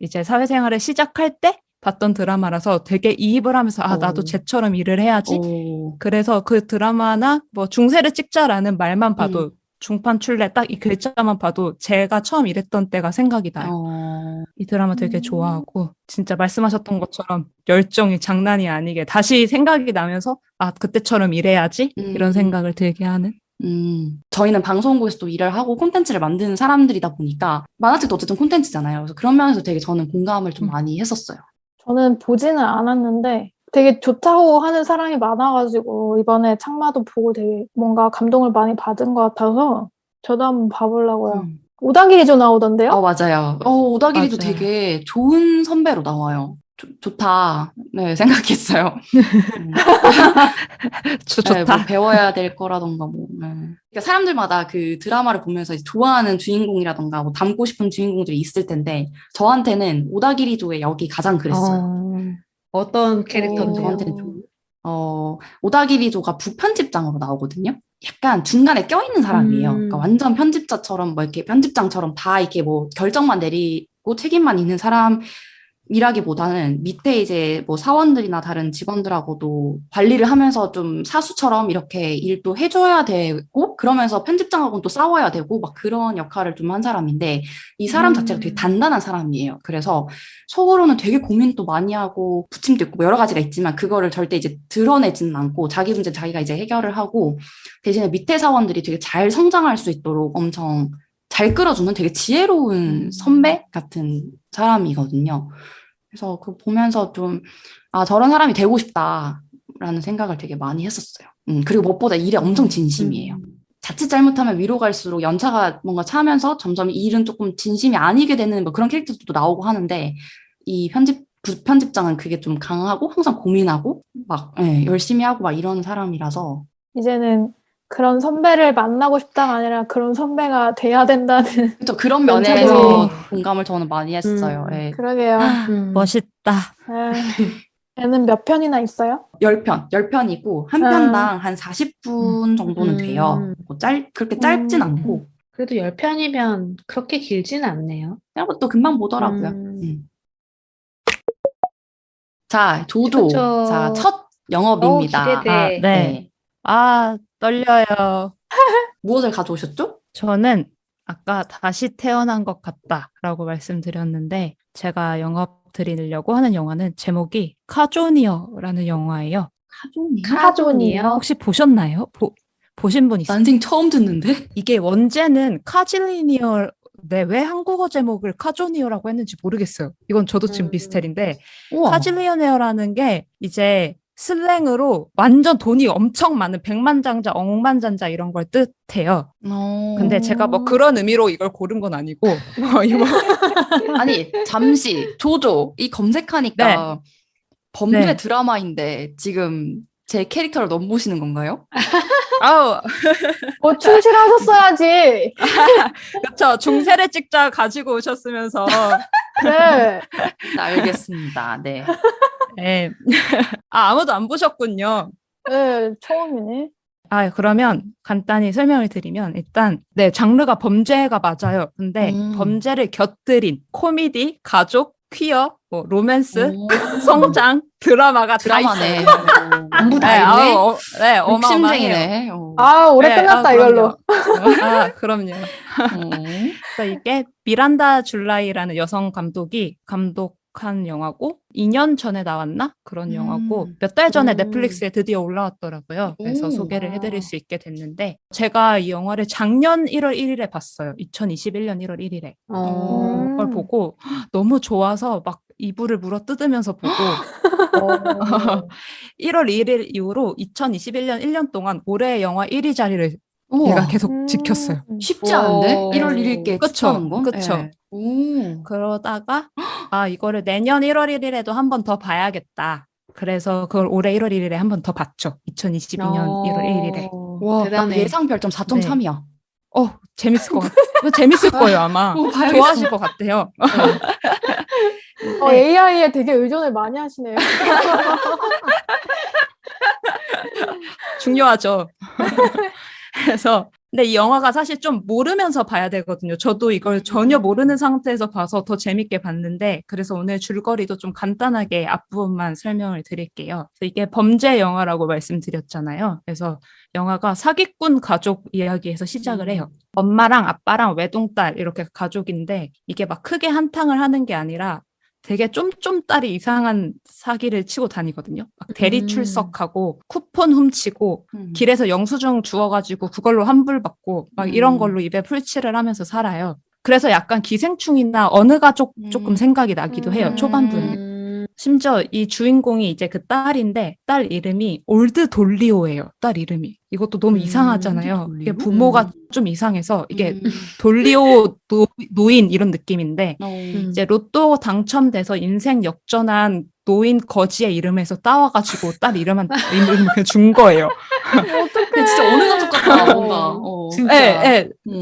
이제 사회생활을 시작할 때 봤던 드라마라서 되게 이입을 하면서 나도 쟤처럼 일을 해야지. 그래서 그 드라마나 뭐 중세를 찍자라는 말만 봐도 중판 출래 딱 이 글자만 봐도 제가 처음 일했던 때가 생각이 나요. 이 드라마 되게 좋아하고 진짜 말씀하셨던 것처럼 열정이 장난이 아니게 다시 생각이 나면서 그때처럼 일해야지 이런 생각을 들게 하는. 저희는 방송국에서도 일을 하고 콘텐츠를 만드는 사람들이다 보니까 만화책도 어쨌든 콘텐츠잖아요. 그래서 그런 면에서 되게 저는 공감을 좀 많이 했었어요. 저는 보지는 않았는데 되게 좋다고 하는 사람이 많아가지고 이번에 창마도 보고 되게 뭔가 감동을 많이 받은 것 같아서 저도 한번 봐보려고요. 오다기리조 나오던데요? 맞아요. 오다기리조 되게 좋은 선배로 나와요. 좋다. 네, 생각했어요. 좋다. 네, 뭐 배워야 될 거라던가 뭐. 네. 그러니까 사람들마다 그 드라마를 보면서 좋아하는 주인공이라던가 뭐 닮고 싶은 주인공들이 있을 텐데 저한테는 오다기리조의 역이 가장 그랬어요. 어떤 캐릭터인데요? 저한테는 오다기리조가 부편집장으로 나오거든요. 약간 중간에 껴있는 사람이에요. 그러니까 완전 편집자처럼 뭐 이렇게 편집장처럼 다 이렇게 뭐 결정만 내리고 책임만 있는 사람이 일하기보다는 밑에 이제 뭐 사원들이나 다른 직원들하고도 관리를 하면서 좀 사수처럼 이렇게 일도 해줘야 되고, 그러면서 편집장하고는 또 싸워야 되고, 막 그런 역할을 좀 한 사람인데, 이 사람 자체가 되게 단단한 사람이에요. 그래서 속으로는 되게 고민도 많이 하고, 부침도 있고, 뭐 여러 가지가 있지만, 그거를 절대 이제 드러내지는 않고, 자기 문제 자기가 이제 해결을 하고, 대신에 밑에 사원들이 되게 잘 성장할 수 있도록 엄청 잘 끌어주는 되게 지혜로운 선배 같은 사람이거든요. 그래서 그 보면서 좀, 아, 저런 사람이 되고 싶다라는 생각을 되게 많이 했었어요. 그리고 무엇보다 일에 엄청 진심이에요. 자칫 잘못하면 위로 갈수록 연차가 뭔가 차면서 점점 이 일은 조금 진심이 아니게 되는 뭐 그런 캐릭터도 나오고 하는데, 이 부편집장은 그게 좀 강하고 항상 고민하고 막 예, 열심히 하고 막 이런 사람이라서 이제는 그런 선배를 만나고 싶다가 아니라 그런 선배가 돼야 된다는. 또 그런 연차들이- 면에서 공감을 저는 많이 했어요. 예. 그러게요. 멋있다. 얘는 몇 편이나 있어요? 10편이고 한 편당 한 40분 정도는 돼요. 뭐 그렇게 짧진 않고 그래도 10편이면 그렇게 길진 않네요. 그냥 또 금방 보더라고요. 자, 조조. 그쵸. 자, 첫 영업입니다. 기대돼. 아, 네. 아, 떨려요. 무엇을 가져오셨죠? 저는 아까 다시 태어난 것 같다라고 말씀드렸는데 제가 영업 드리려고 하는 영화는 제목이 카조니어라는 영화예요. 카존이요? 혹시 보셨나요? 보신 분 있어요? 난생 처음 듣는데? 이게 원제는 카질리니어 네, 왜 한국어 제목을 카조니어라고 했는지 모르겠어요. 이건 저도 지금 미스테리인데 우와. 카질리오네어라는 게 이제 슬랭으로 완전 돈이 엄청 많은 백만장자, 억만장자 이런 걸 뜻해요. 근데 제가 뭐 그런 의미로 이걸 고른 건 아니고 이거 아니, 잠시 조조 이 검색하니까 범죄 네. 드라마인데 지금 제 캐릭터를 넘보시는 건가요? 아우 뭐 충실하셨어야지. 그렇죠. 중세를 찍자 가지고 오셨으면서 네. 알겠습니다. 네. 네. 아무도 안 보셨군요. 네, 처음이네. 그러면 간단히 설명을 드리면 일단 네, 장르가 범죄가 맞아요. 근데 범죄를 곁들인 코미디, 가족, 퀴어, 뭐 로맨스, 성장, 드라마가 드라마네. 다 있어요. 전부 다 있네. 네, 어마어마해요. 욕심쟁이네. 올해 네, 끝났다, 이걸로. 그럼요. 그래서 이게 미란다 줄라이라는 여성 감독이 감독한 영화고 2년 전에 나왔나? 그런 영화고 몇 달 전에 넷플릭스에 드디어 올라왔더라고요. 그래서 소개를 해드릴 수 있게 됐는데 제가 이 영화를 작년 1월 1일에 봤어요. 2021년 1월 1일에. 그걸 보고 너무 좋아서 막 이불을 물어 뜯으면서 보고 1월 1일 이후로 2021년 1년 동안 올해 영화 1위 자리를 얘가 계속 지켰어요. 쉽지 않은데? 오. 1월 1일께 그쵸, 찍는 거? 그쵸. 네. 오. 그러다가 이거를 내년 1월 1일에도 한 번 더 봐야겠다. 그래서 그걸 올해 1월 1일에 한 번 더 봤죠. 2022년 1월 1일에. 와, 나 대단해. 예상 별점 4.3이야. 재밌을 것 같아요. 재밌을 거예요, 아마. 봐야겠어. 좋아하실 것 같아요. 네. AI에 되게 의존을 많이 하시네요. 중요하죠. 그래서 근데 이 영화가 사실 좀 모르면서 봐야 되거든요. 저도 이걸 전혀 모르는 상태에서 봐서 더 재밌게 봤는데 그래서 오늘 줄거리도 좀 간단하게 앞부분만 설명을 드릴게요. 그래서 이게 범죄 영화라고 말씀드렸잖아요. 그래서 영화가 사기꾼 가족 이야기에서 시작을 해요. 엄마랑 아빠랑 외동딸 이렇게 가족인데 이게 막 크게 한탕을 하는 게 아니라 되게 쫌쫌 딸이 이상한 사기를 치고 다니거든요. 막 대리 출석하고 쿠폰 훔치고 길에서 영수증 주워가지고 그걸로 환불받고 막 이런 걸로 입에 풀칠을 하면서 살아요. 그래서 약간 기생충이나 어느 가족 조금 생각이 나기도 해요. 초반부는. 심지어 이 주인공이 이제 그 딸인데 딸 이름이 올드 돌리오예요. 딸 이름이. 이것도 너무 이상하잖아요. 돌리오? 이게 부모가 좀 이상해서 이게 돌리오 노인 이런 느낌인데 이제 로또 당첨돼서 인생 역전한 노인 거지의 이름에서 따와가지고 딸 이름을 그냥 준 거예요. 근데 진짜 어느 가족 같다, 뭔가.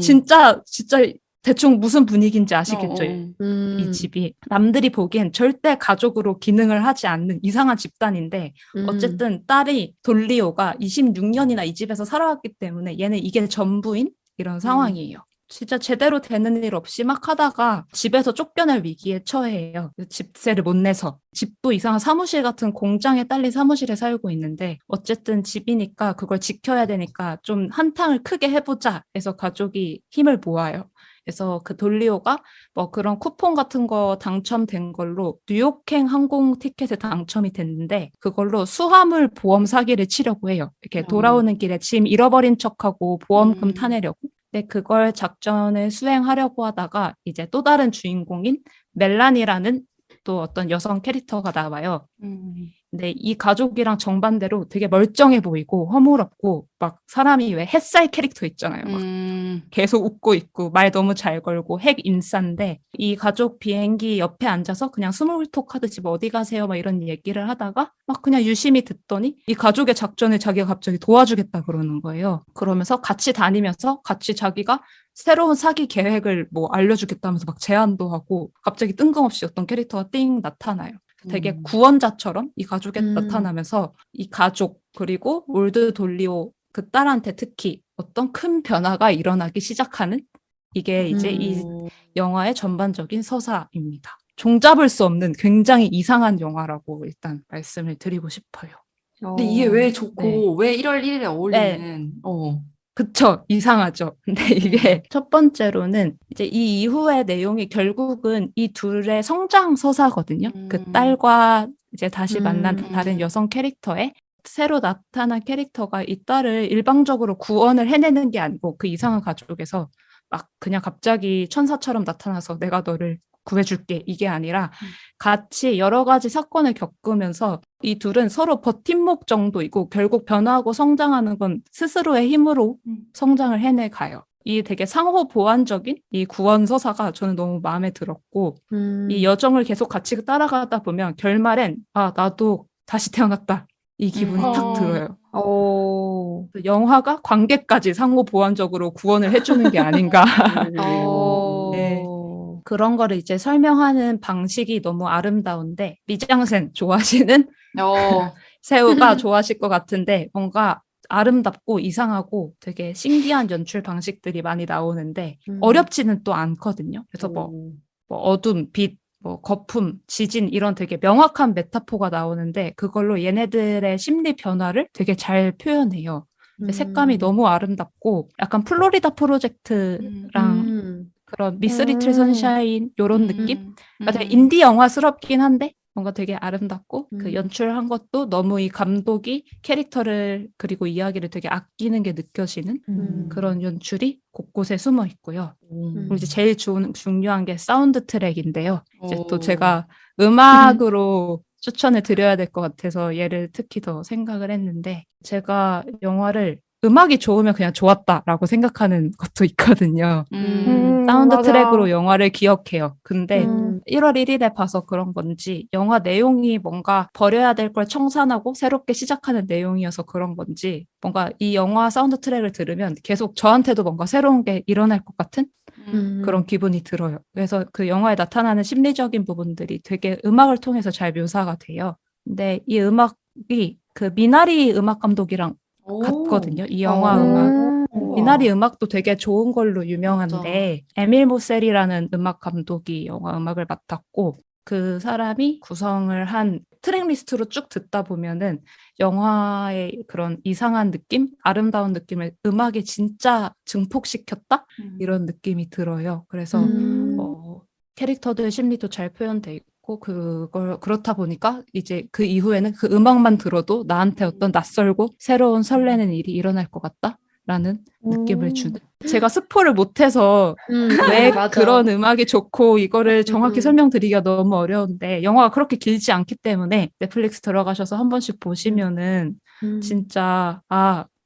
진짜. 진짜 대충 무슨 분위기인지 아시겠죠? 이 집이. 남들이 보기엔 절대 가족으로 기능을 하지 않는 이상한 집단인데 어쨌든 딸이 돌리오가 26년이나 이 집에서 살아왔기 때문에 얘는 이게 전부인 이런 상황이에요. 진짜 제대로 되는 일 없이 막 하다가 집에서 쫓겨날 위기에 처해요. 집세를 못 내서. 집도 이상한 사무실 같은 공장에 딸린 사무실에 살고 있는데 어쨌든 집이니까 그걸 지켜야 되니까 좀 한탕을 크게 해보자 해서 가족이 힘을 모아요. 그래서 그 돌리오가 뭐 그런 쿠폰 같은 거 당첨된 걸로 뉴욕행 항공 티켓에 당첨이 됐는데 그걸로 수화물 보험 사기를 치려고 해요. 이렇게 돌아오는 길에 짐 잃어버린 척하고 보험금 타내려고. 근데 그걸 작전을 수행하려고 하다가 이제 또 다른 주인공인 멜란이라는 또 어떤 여성 캐릭터가 나와요. 근데 이 가족이랑 정반대로 되게 멀쩡해 보이고 허물없고 막 사람이 왜 햇살 캐릭터 있잖아요. 막 계속 웃고 있고 말 너무 잘 걸고 핵 인싸인데 이 가족 비행기 옆에 앉아서 그냥 스몰톡 하듯이 뭐 어디 가세요 막 이런 얘기를 하다가 막 그냥 유심히 듣더니 이 가족의 작전을 자기가 갑자기 도와주겠다 그러는 거예요. 그러면서 같이 다니면서 같이 자기가 새로운 사기 계획을 뭐 알려주겠다면서 막 제안도 하고 갑자기 뜬금없이 어떤 캐릭터가 띵 나타나요. 되게 구원자처럼 이 가족에 나타나면서 이 가족 그리고 올드 돌리오 그 딸한테 특히 어떤 큰 변화가 일어나기 시작하는 이게 이제 이 영화의 전반적인 서사입니다. 종잡을 수 없는 굉장히 이상한 영화라고 일단 말씀을 드리고 싶어요. 근데 이게 왜 좋고 네. 왜 1월 1일에 어울리는 그쵸. 이상하죠. 근데 이게 첫 번째로는 이제 이 이후의 내용이 결국은 이 둘의 성장 서사거든요. 그 딸과 이제 다시 만난 다른 여성 캐릭터의 새로 나타난 캐릭터가 이 딸을 일방적으로 구원을 해내는 게 아니고 그 이상한 가족에서 막 그냥 갑자기 천사처럼 나타나서 내가 너를 구해줄게 이게 아니라 같이 여러 가지 사건을 겪으면서 이 둘은 서로 버팀목 정도이고 결국 변화하고 성장하는 건 스스로의 힘으로 성장을 해내가요. 이 되게 상호 보완적인 이 구원 서사가 저는 너무 마음에 들었고 이 여정을 계속 같이 따라가다 보면 결말엔 아 나도 다시 태어났다 이 기분이 탁 들어요. 영화가 관객까지 상호 보완적으로 구원을 해주는 게 아닌가. 네. 그런 거를 이제 설명하는 방식이 너무 아름다운데 미장센 좋아하시는 새우가 좋아하실 것 같은데 뭔가 아름답고 이상하고 되게 신기한 연출 방식들이 많이 나오는데 어렵지는 또 않거든요. 그래서 뭐 어둠, 빛, 뭐 거품, 지진 이런 되게 명확한 메타포가 나오는데 그걸로 얘네들의 심리 변화를 되게 잘 표현해요. 색감이 너무 아름답고 약간 플로리다 프로젝트랑 그런 미스 리틀 선샤인 요런 느낌? 그러니까 되게 인디 영화스럽긴 한데 뭔가 되게 아름답고 그 연출한 것도 너무 이 감독이 캐릭터를 그리고 이야기를 되게 아끼는 게 느껴지는 그런 연출이 곳곳에 숨어 있고요. 그리고 이제 제일 중요한 게 사운드 트랙인데요. 이제 또 제가 음악으로 추천을 드려야 될 것 같아서 얘를 특히 더 생각을 했는데 제가 영화를 음악이 좋으면 그냥 좋았다라고 생각하는 것도 있거든요. 사운드 맞아. 트랙으로 영화를 기억해요. 근데 1월 1일에 봐서 그런 건지 영화 내용이 뭔가 버려야 될 걸 청산하고 새롭게 시작하는 내용이어서 그런 건지 뭔가 이 영화 사운드 트랙을 들으면 계속 저한테도 뭔가 새로운 게 일어날 것 같은 그런 기분이 들어요. 그래서 그 영화에 나타나는 심리적인 부분들이 되게 음악을 통해서 잘 묘사가 돼요. 근데 이 음악이 그 미나리 음악 감독이랑 같거든요. 이 영화 음악. 미나리 음악도 되게 좋은 걸로 유명한데 에밀 모셀이라는 음악 감독이 영화 음악을 맡았고 그 사람이 구성을 한 트랙 리스트로 쭉 듣다 보면은 영화의 그런 이상한 느낌, 아름다운 느낌을 음악에 진짜 증폭시켰다? 이런 느낌이 들어요. 그래서 캐릭터들 심리도 잘 표현돼 있고 그렇다 보니까 이제 그 이후에는 그 음악만 들어도 나한테 어떤 낯설고 새로운 설레는 일이 일어날 것 같다라는 느낌을 주는. 제가 스포를 못해서 왜 맞아. 그런 음악이 좋고 이거를 정확히 설명드리기가 너무 어려운데 영화가 그렇게 길지 않기 때문에 넷플릭스 들어가셔서 한 번씩 보시면은 진짜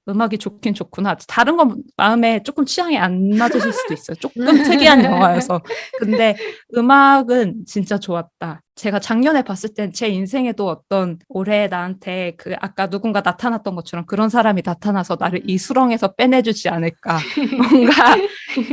음악이 좋긴 좋구나. 다른 건 마음에 조금 취향이 안 맞으실 수도 있어요. 조금 특이한 영화여서. 근데 음악은 진짜 좋았다. 제가 작년에 봤을 땐 제 인생에도 어떤 올해 나한테 그 아까 누군가 나타났던 것처럼 그런 사람이 나타나서 나를 이 수렁에서 빼내주지 않을까. 뭔가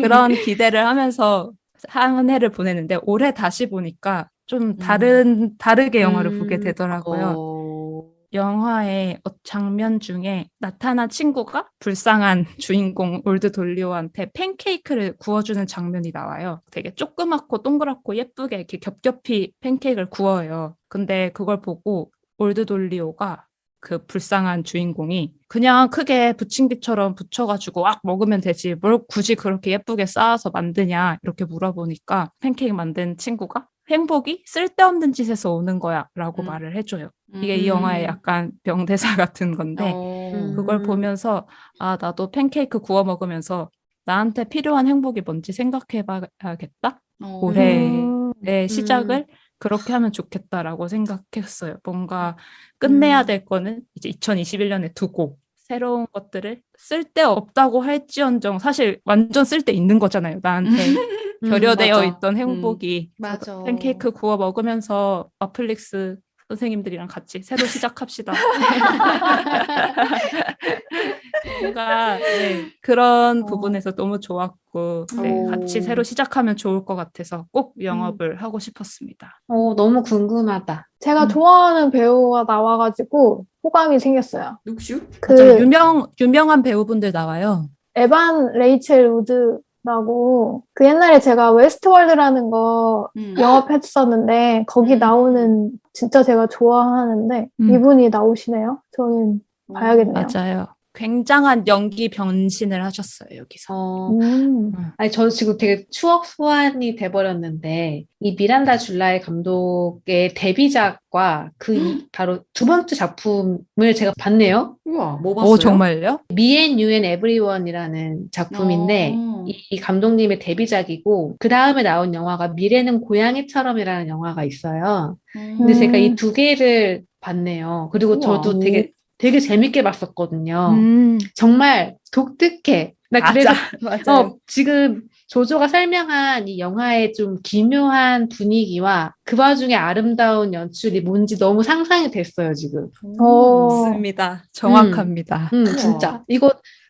그런 기대를 하면서 한 해를 보냈는데 올해 다시 보니까 좀 다르게 영화를 보게 되더라고요. 영화의 장면 중에 나타난 친구가 불쌍한 주인공 올드 돌리오한테 팬케이크를 구워주는 장면이 나와요. 되게 조그맣고 동그랗고 예쁘게 이렇게 겹겹이 팬케이크를 구워요. 근데 그걸 보고 올드 돌리오가 그 불쌍한 주인공이 그냥 크게 부침개처럼 부쳐가지고 악 먹으면 되지 뭘 굳이 그렇게 예쁘게 쌓아서 만드냐 이렇게 물어보니까 팬케이크 만든 친구가 행복이 쓸데없는 짓에서 오는 거야 라고 말을 해줘요. 이게 이 영화의 약간 명대사 같은 건데 그걸 보면서 아 나도 팬케이크 구워 먹으면서 나한테 필요한 행복이 뭔지 생각해 봐야겠다. 올해의 시작을 그렇게 하면 좋겠다라고 생각했어요. 뭔가 끝내야 될 거는 이제 2021년에 두고 새로운 것들을 쓸데없다고 할지언정 사실 완전 쓸데 있는 거잖아요. 나한테 결여되어 맞아. 있던 행복이 맞아. 팬케이크 구워 먹으면서 마플릭스 선생님들이랑 같이 새로 시작합시다. 뭔가 네, 그런 부분에서 너무 좋았고 네, 같이 새로 시작하면 좋을 것 같아서 꼭 영업을 하고 싶었습니다. 너무 궁금하다. 제가 좋아하는 배우가 나와가지고 호감이 생겼어요. 누구슈? 그 유명한 배우분들 나와요. 에반 레이첼 우드라고 그 옛날에 제가 웨스트월드라는 거 영업했었는데 거기 나오는 진짜 제가 좋아하는데 이분이 나오시네요. 저는 봐야겠네요. 맞아요. 굉장한 연기 변신을 하셨어요, 여기서. 아니, 저 지금 되게 추억 소환이 돼버렸는데, 이 미란다 줄라이 감독의 데뷔작과 바로 두 번째 작품을 제가 봤네요. 우와, 뭐 봤어요? 정말요? Me and You and Everyone이라는 작품인데, 이 감독님의 데뷔작이고, 그 다음에 나온 영화가 미래는 고양이처럼이라는 영화가 있어요. 근데 제가 이 두 개를 봤네요. 그리고 우와. 저도 되게 재밌게 봤었거든요. 정말 독특해. 나 그래서 맞아. 지금 조조가 설명한 이 영화의 좀 기묘한 분위기와 그 와중에 아름다운 연출이 뭔지 너무 상상이 됐어요, 지금. 맞습니다. 정확합니다. 진짜.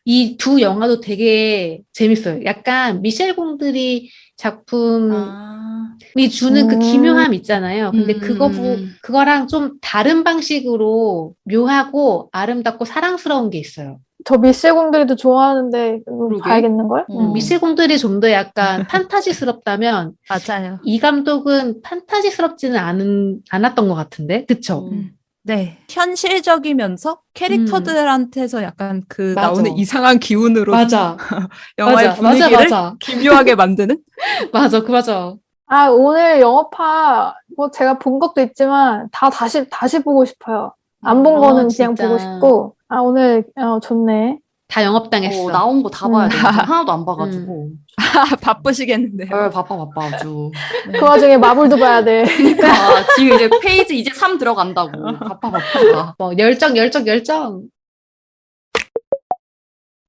이 두 영화도 되게 재밌어요. 약간 미셸 공드리 작품이 주는 그 기묘함 있잖아요. 근데 그거랑 좀 다른 방식으로 묘하고 아름답고 사랑스러운 게 있어요. 저 미셸 공들이도 좋아하는데 이거 봐야겠는걸? 미셸 공들이 좀 더 약간 판타지스럽다면 맞아요. 이 감독은 판타지스럽지는 않았던 것 같은데, 그쵸? 네. 현실적이면서 캐릭터들한테서 약간 맞아. 나오는 이상한 기운으로 맞아. 영화의 분위기를 맞아. 기묘하게 만드는? 맞아. 오늘 영화파 뭐 제가 본 것도 있지만 다 다시 보고 싶어요. 안 본 거는 그냥 진짜. 보고 싶고. 오늘 좋네. 다 영업당했어. 나온 거 다 봐야 돼. 하나도 안 봐가지고. 바쁘시겠는데요. 바빠 아주. 그 와중에 마블도 봐야 돼. 그러니까 지금 이제 페이지 이제 3 들어간다고. 바빠. 뭐 열정.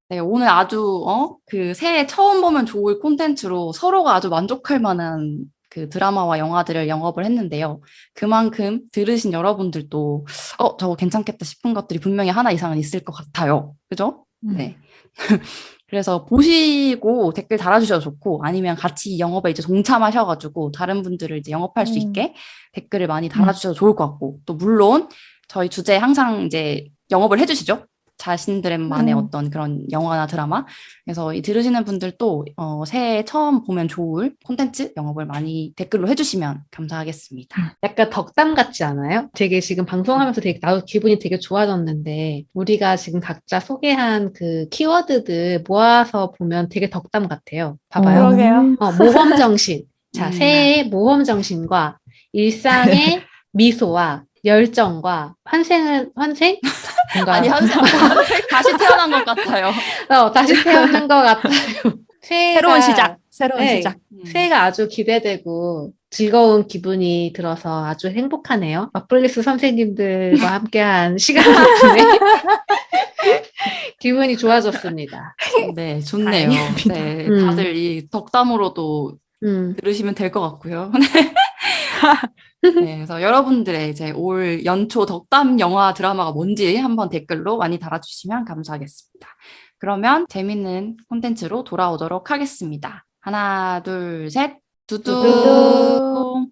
네, 오늘 아주 그 새해 처음 보면 좋을 콘텐츠로 서로가 아주 만족할 만한 그 드라마와 영화들을 영업을 했는데요. 그만큼 들으신 여러분들도 저거 괜찮겠다 싶은 것들이 분명히 하나 이상은 있을 것 같아요. 그죠? 네. 그래서 보시고 댓글 달아주셔도 좋고 아니면 같이 영업에 이제 동참하셔가지고 다른 분들을 이제 영업할 수 있게 댓글을 많이 달아주셔도 좋을 것 같고 또 물론 저희 주제에 항상 이제 영업을 해주시죠. 자신들만의 어떤 그런 영화나 드라마. 그래서 이 들으시는 분들도 새해 처음 보면 좋을 콘텐츠 영업을 많이 댓글로 해주시면 감사하겠습니다. 약간 덕담 같지 않아요? 되게 지금 방송하면서 나도 기분이 되게 좋아졌는데 우리가 지금 각자 소개한 그 키워드들 모아서 보면 되게 덕담 같아요. 봐봐요. 그러게요. 모험 정신. 자, 새해의 모험 정신과 일상의 미소와 열정과 환생? 뭔가 아니, 다시 태어난 것 같아요. 다시 태어난 것 같아요. 새로운 시작. 새해가 아주 기대되고 즐거운 기분이 들어서 아주 행복하네요. 마플릭스 선생님들과 함께한 시간 덕분에 기분이 좋아졌습니다. 네, 좋네요. 네, 다들 이 덕담으로도 들으시면 될 것 같고요. 네, 그래서 여러분들의 이제 올 연초 덕담 영화 드라마가 뭔지 한번 댓글로 많이 달아주시면 감사하겠습니다. 그러면 재밌는 콘텐츠로 돌아오도록 하겠습니다. 하나, 둘, 셋, 두둥.